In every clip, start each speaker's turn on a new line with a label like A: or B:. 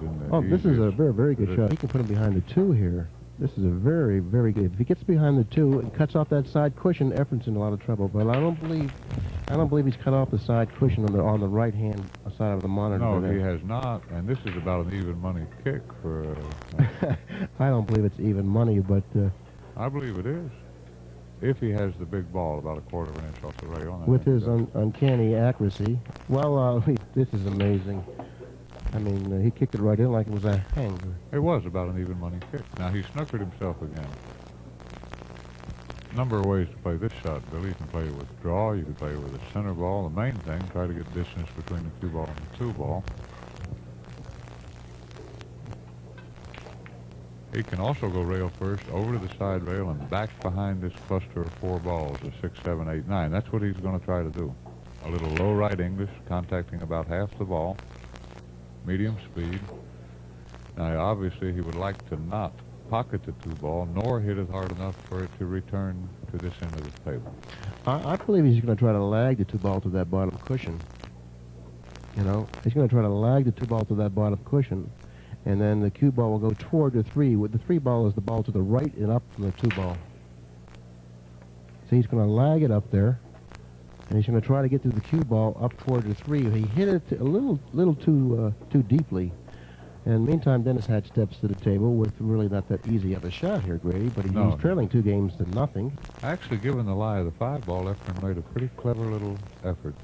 A: in the
B: Oh, this is a
A: easiest
B: very, very good
A: position.
B: shot. He can put him behind the 2 here. This is a very, very good. If he gets behind the 2 and cuts off that side cushion, Efren's in a lot of trouble. But I don't believe he's cut off the side cushion on the right hand side of the monitor.
A: No, he has not, and this is about an even money kick for...
B: I don't believe it's even money, but...
A: I believe it is. If he has the big ball, about a quarter of an inch off the rail.
B: With his uncanny accuracy. Well, this is amazing. I mean, he kicked it right in like it was a hanger.
A: It was about an even money kick. Now, he snookered himself again. Number of ways to play this shot, Billy. You can play it with draw, you can play it with a center ball. The main thing, try to get distance between the cue ball and the 2 ball. He can also go rail first, over to the side rail, and back behind this cluster of 4 balls, a 6, 7, 8, 9. That's what he's going to try to do. A little low right English, contacting about half the ball. Medium speed. Now, obviously, he would like to not pocket the 2 ball, nor hit it hard enough for it to return to this end of the table.
B: I believe he's going to try to lag the 2 ball to that bottom cushion. You know, he's going to try to lag the 2 ball to that bottom cushion, and then the cue ball will go toward the 3. With the 3 ball is the ball to the right and up from the 2 ball. So he's going to lag it up there, and he's going to try to get to the cue ball up toward the 3. He hit it a little too deeply. And meantime, Dennis Hatch steps to the table with really not that easy of a shot here, Grady, but he's trailing 2 games to nothing.
A: Actually, given the lie of the 5 ball, Efren made a pretty clever little effort.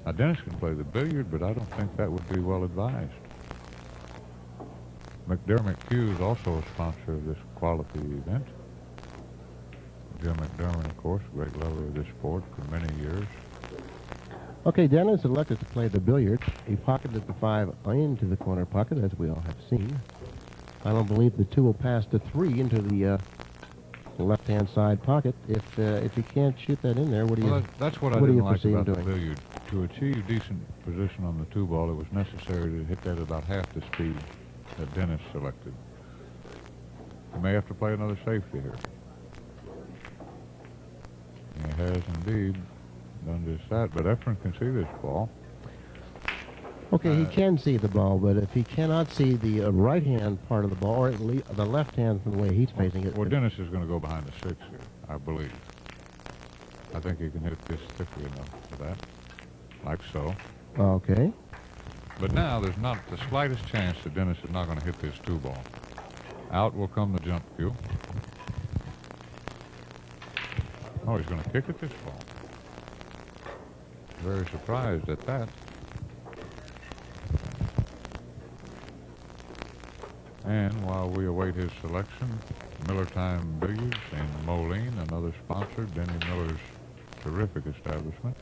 A: Now, Dennis can play the billiard, but I don't think that would be well advised. McDermott Q is also a sponsor of this quality event. Jim McDermott, of course, a great lover of this sport for many years.
B: Okay, Dennis elected to play the billiard. He pocketed the 5 into the corner pocket, as we all have seen. I don't believe the 2 will pass the 3 into the left-hand side pocket. If he can't shoot that in there, what do you?
A: That's what I didn't like about the billiard. To achieve decent position on the 2 ball, it was necessary to hit that about half the speed that Dennis selected. He may have to play another safety here. He has indeed done just that, but Efren can see this ball.
B: Okay, he can see the ball, but if he cannot see the right-hand part of the ball, or the left hand from the way he's facing it...
A: Well, Dennis is going to go behind the 6 here, I believe. I think he can hit this thickly enough for that, like so.
B: Okay.
A: But now there's not the slightest chance that Dennis is not going to hit this 2 ball. Out will come the jump cue. Oh, he's going to kick at this ball. Very surprised at that. And while we await his selection, Miller Time Billiards in Moline, another sponsor, Denny Miller's terrific establishment.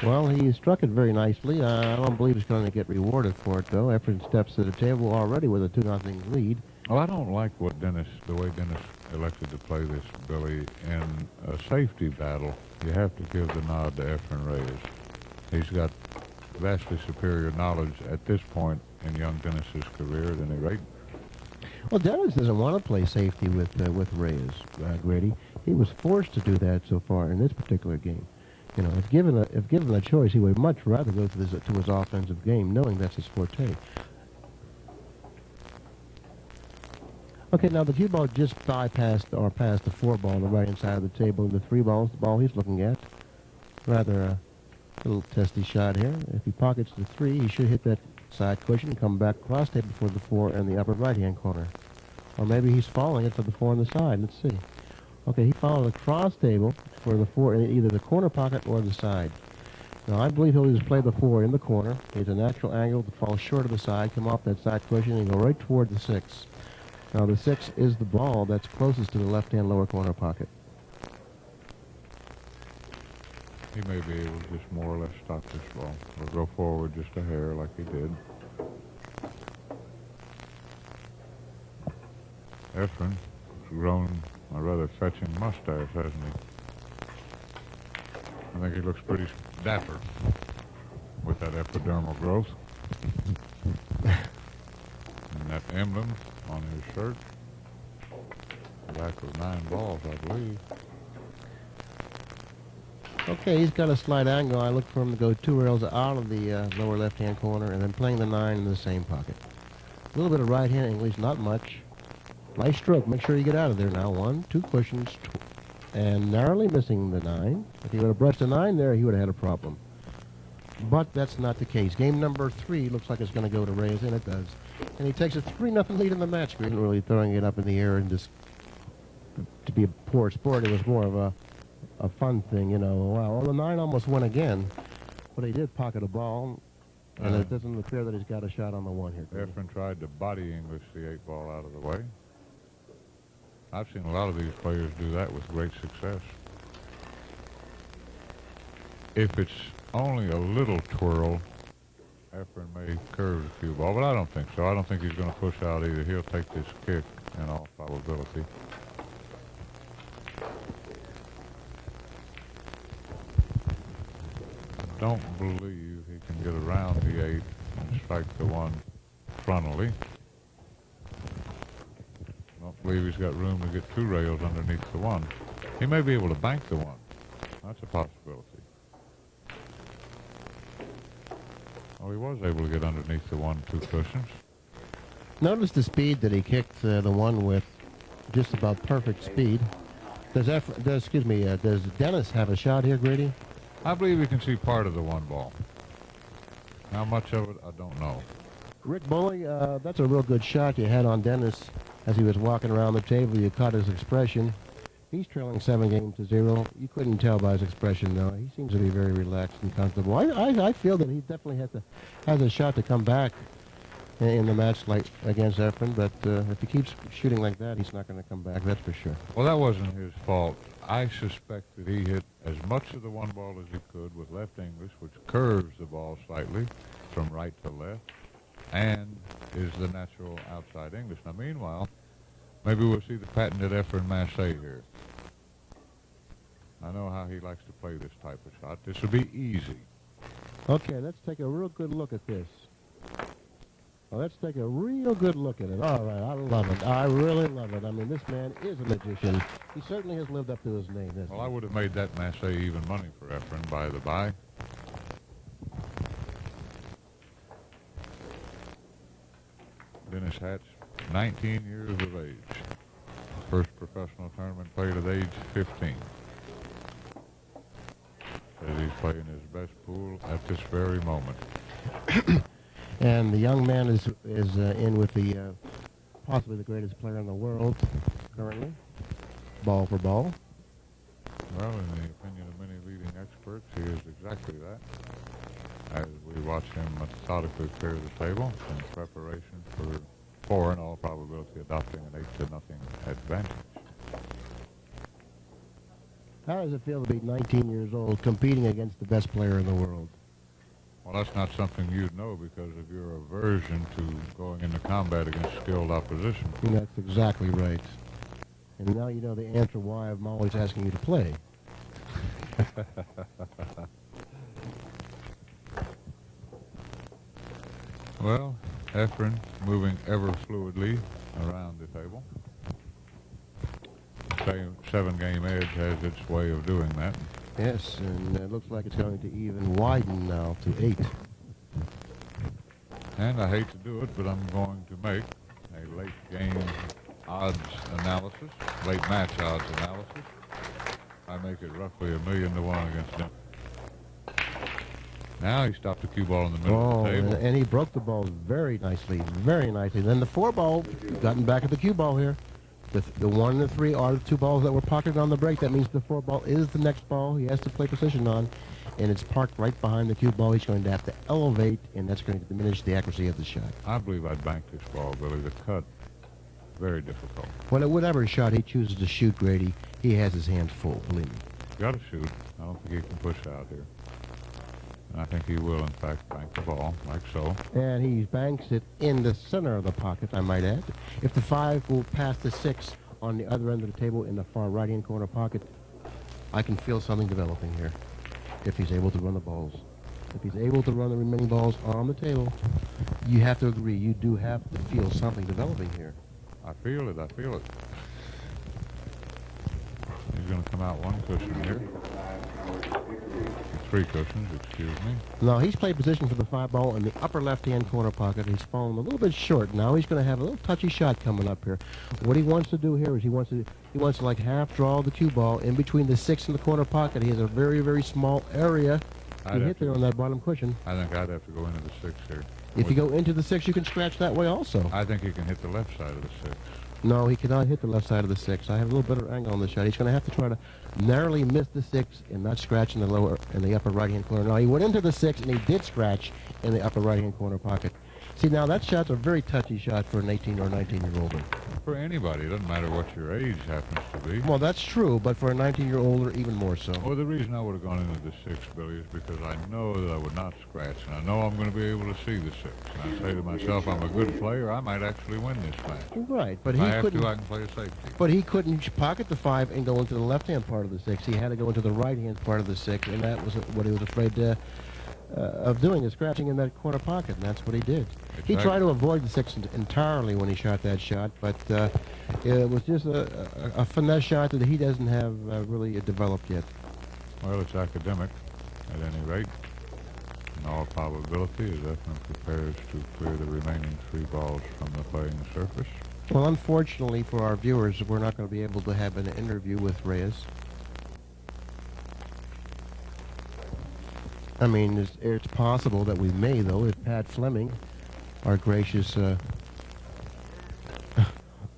B: Well, he struck it very nicely. I don't believe he's going to get rewarded for it, though. Efren steps to the table already with a 2-0 lead.
A: Well, I don't like the way Dennis elected to play this, Billy. In a safety battle, you have to give the nod to Efren Reyes. He's got vastly superior knowledge at this point in young Dennis's career at any rate.
B: Well, Dennis doesn't want to play safety with Reyes, Grady. He was forced to do that so far in this particular game. You know, if given a choice, he would much rather go to his offensive game, knowing that's his forte. Okay, now the cue ball just bypassed or passed the 4 ball on the right-hand side of the table, and the 3 ball is the ball he's looking at. Rather a little testy shot here. If he pockets the 3, he should hit that side cushion and come back cross table for the 4 in the upper right-hand corner. Or maybe he's following it for the 4 on the side. Let's see. Okay, he followed the cross table for the 4 in either the corner pocket or the side. Now, I believe he'll just play the 4 in the corner. It's a natural angle to fall short of the side, come off that side cushion, and go right toward the 6. Now, the 6 is the ball that's closest to the left-hand lower corner pocket.
A: He may be able to just more or less stop this ball, or go forward just a hair like he did. Efren has grown a rather fetching mustache, hasn't he? I think he looks pretty dapper with that epidermal growth. And that emblem on his shirt, the back of 9 balls, I believe.
B: Okay, he's got a slight angle. I look for him to go 2 rails out of the lower left-hand corner and then playing the 9 in the same pocket. A little bit of right-hand English, not much. Nice stroke. Make sure you get out of there now. 1, 2 cushions, and narrowly missing the 9. If he would have brushed the 9 there, he would have had a problem. But that's not the case. Game number 3 looks like it's going to go to Reyes, and it does. And he takes a 3-0 lead in the match. He wasn't really throwing it up in the air and just to be a poor sport. It was more of a fun thing, you know. Wow, well, the 9 almost went again, but he did pocket a ball, and it doesn't appear that he's got a shot on the 1 here.
A: Efren tried to body English the 8 ball out of the way. I've seen a lot of these players do that with great success. If it's only a little twirl, Efren may curve the cue ball, but I don't think so. I don't think he's going to push out either. He'll take this kick in all probability. I don't believe he can get around the 8 and strike the 1 frontally. I don't believe he's got room to get 2 rails underneath the 1. He may be able to bank the 1. That's a possibility. Oh, he was able to get underneath the 1, 2 cushions.
B: Notice the speed that he kicked the 1 with, just about perfect speed. Does Dennis have a shot here, Grady?
A: I believe you can see part of the 1 ball. How much of it, I don't know.
B: Rick Bully, that's a real good shot you had on Dennis as he was walking around the table. You caught his expression. He's trailing 7-0. You couldn't tell by his expression, though. He seems to be very relaxed and comfortable. I feel that he definitely has a shot to come back in the match like against Efren, but if he keeps shooting like that, he's not going to come back, that's for sure.
A: Well, that wasn't his fault. I suspect that he hit as much of the 1 ball as he could with left English, which curves the ball slightly from right to left, and is the natural outside English. Now, meanwhile, maybe we'll see the patented Efren Masse here. I know how he likes to play this type of shot. This will be easy.
B: Okay, let's take a real good look at this. Well, let's take a real good look at it. All right, I love it. I really love it. I mean, this man is a magician. He certainly has lived up to his name.
A: Well, I would have made that Masse even money for Efren, by the by. Dennis Hatch, 19 years of age. First professional tournament played at age 15. Says he's playing his best pool at this very moment.
B: And the young man is in with the possibly the greatest player in the world currently, ball for ball.
A: Well, in the opinion of many leading experts, he is exactly that. As we watch him methodically clear the table in preparation for in all probability, adopting an 8-0 advantage.
B: How does it feel to be 19 years old, competing against the best player in the world?
A: Well, that's not something you'd know because of your aversion to going into combat against skilled opposition.
B: That's exactly right. And now you know the answer why I'm always asking you to play.
A: Well, Efren moving ever fluidly around the table. 7-game edge has its way of doing that.
B: Yes, and it looks like it's going to even widen now to 8.
A: And I hate to do it, but I'm going to make a late game odds analysis, late match odds analysis. I make it roughly 1,000,000 to 1 against him. Now he stopped the cue ball in the middle of the table.
B: And he broke the ball very nicely, very nicely. Then the 4 ball, gotten back at the cue ball here. The 1 and the 3 are the 2 balls that were pocketed on the break. That means the 4 ball is the next ball he has to play position on, and it's parked right behind the cue ball. He's going to have to elevate, and that's going to diminish the accuracy of the shot.
A: I believe I'd bank this ball, Billy. The cut, very difficult.
B: Well, whatever shot he chooses to shoot, Grady, he has his hands full, believe me.
A: Got to shoot. I don't think he can push out here. And I think he will, in fact, bank the ball, like so.
B: And he banks it in the center of the pocket, I might add. If the 5 will pass the 6 on the other end of the table in the far right-hand corner pocket, I can feel something developing here if he's able to run the balls. If he's able to run the remaining balls on the table, you have to agree, you do have to feel something developing here.
A: I feel it. I feel it. He's going to come out 1 cushion here. 3 cushions, excuse me.
B: Now, he's played position for the 5 ball in the upper left-hand corner pocket. He's fallen a little bit short. Now he's going to have a little touchy shot coming up here. What he wants to do here is he wants to like half draw the cue ball in between the 6 and the corner pocket. He has a very, very small area to hit there on that bottom cushion.
A: I think I'd have to go into the 6 here.
B: If you go into the 6, you can scratch that way also.
A: I think he can hit the left side of the 6.
B: No, he cannot hit the left side of the 6. I have a little better angle on the shot. He's going to have to try to narrowly miss the 6 and not scratch in the upper right-hand corner. Now, he went into the 6, and he did scratch in the upper right-hand corner pocket. See, now that shot's a very touchy shot for an 18 or 19-year-older.
A: For anybody, it doesn't matter what your age happens to be.
B: Well, that's true, but for a 19-year-older, even more so.
A: Well, the reason I would have gone into the 6, Billy, is because I know that I would not scratch, and I know I'm going to be able to see the 6. And I say to myself, I'm a good player, I might actually win this match.
B: Right, but
A: If
B: he
A: I have
B: couldn't.
A: to, I can play a safety.
B: But he couldn't pocket the 5 and go into the left-hand part of the 6. He had to go into the right-hand part of the 6, and that was what he was afraid of doing, is scratching in that corner pocket, and that's what he did. He tried to avoid the 6 entirely when he shot that shot, but it was just a finesse shot that he doesn't have really developed yet.
A: Well, it's academic, at any rate. In all probability, as Efren prepares to clear the remaining 3 balls from the playing surface.
B: Well, unfortunately for our viewers, we're not going to be able to have an interview with Reyes. I mean, it's possible that we may, though, if Pat Fleming, our gracious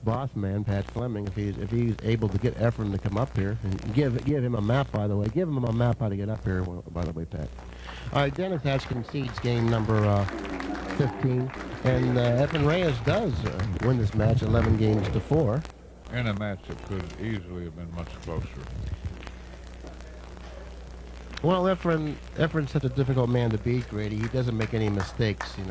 B: boss man, Pat Fleming, if he's able to get Efren to come up here and give him a map, by the way, give him a map how to get up here. By the way, Pat. All right, Dennis Hatch concedes game number 15, and Efren Reyes does win this match 11-4.
A: In a match that could easily have been much closer.
B: Well, Efren's such a difficult man to beat, Grady. He doesn't make any mistakes, you know.